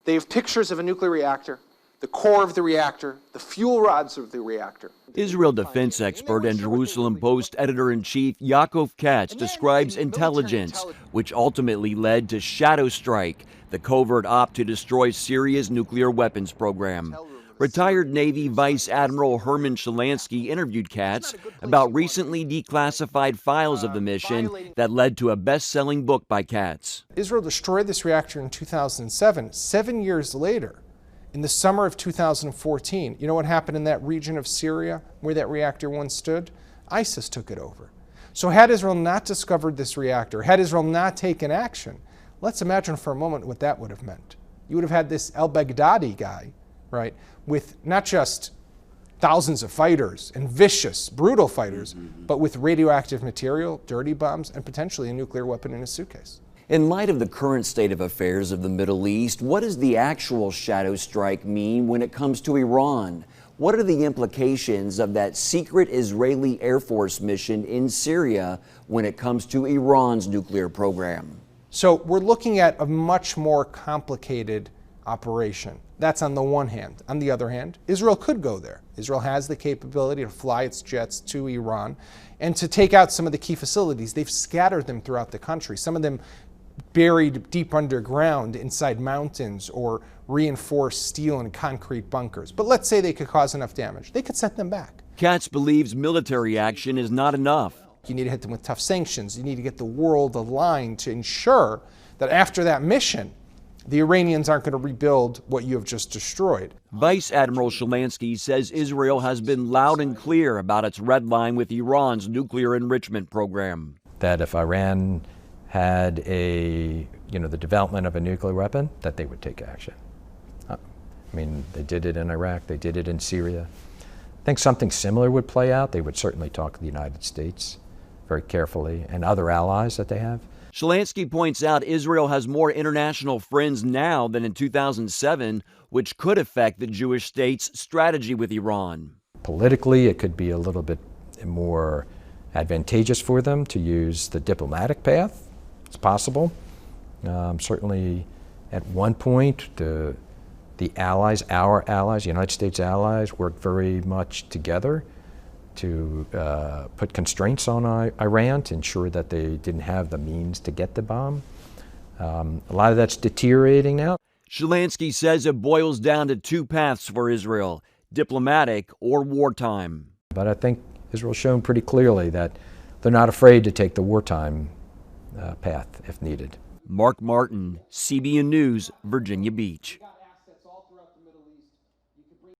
They have pictures of a nuclear reactor, the core of the reactor, the fuel rods of the reactor. Israel defense expert and Jerusalem Post editor-in-chief Yaakov Katz describes intelligence, which ultimately led to Shadow Strike, the covert op to destroy Syria's nuclear weapons program. Retired Navy Vice Admiral Herman Shalansky interviewed Katz about recently declassified files of the mission that led to a best-selling book by Katz. Israel destroyed this reactor in 2007. 7 years later, in the summer of 2014, you know what happened in that region of Syria where that reactor once stood? ISIS took it over. So had Israel not discovered this reactor, had Israel not taken action, let's imagine for a moment what that would have meant. You would have had this al-baghdadi guy, right, with not just thousands of fighters and vicious, brutal fighters, but with radioactive material, dirty bombs, and potentially a nuclear weapon in his suitcase. In light of the current state of affairs of the Middle East, what does the actual shadow strike mean when it comes to Iran? What are the implications of that secret Israeli Air Force mission in Syria when it comes to Iran's nuclear program? So we're looking at a much more complicated operation. That's on the one hand. On the other hand, Israel could go there. Israel has the capability to fly its jets to Iran and to take out some of the key facilities. They've scattered them throughout the country, some of them buried deep underground inside mountains or reinforced steel and concrete bunkers. But let's say they could cause enough damage. They could set them back. Katz believes military action is not enough. You need to hit them with tough sanctions. You need to get the world aligned to ensure that after that mission, the Iranians aren't going to rebuild what you have just destroyed. Vice Admiral Shalansky says Israel has been loud and clear about its red line with Iran's nuclear enrichment program. That if Iran had the development of a nuclear weapon, that they would take action. I mean, they did it in Iraq, they did it in Syria. I think something similar would play out. They would certainly talk to the United States very carefully and other allies that they have. Shalansky points out Israel has more international friends now than in 2007, which could affect the Jewish state's strategy with Iran. Politically, it could be a little bit more advantageous for them to use the diplomatic path. It's possible. Certainly, at one point, the allies, our allies, United States allies, worked very much together to put constraints on Iran to ensure that they didn't have the means to get the bomb. A lot of that's deteriorating now. Shalansky says it boils down to two paths for Israel, diplomatic or wartime. But I think Israel's shown pretty clearly that they're not afraid to take the wartime path if needed. Mark Martin, CBN News, Virginia Beach.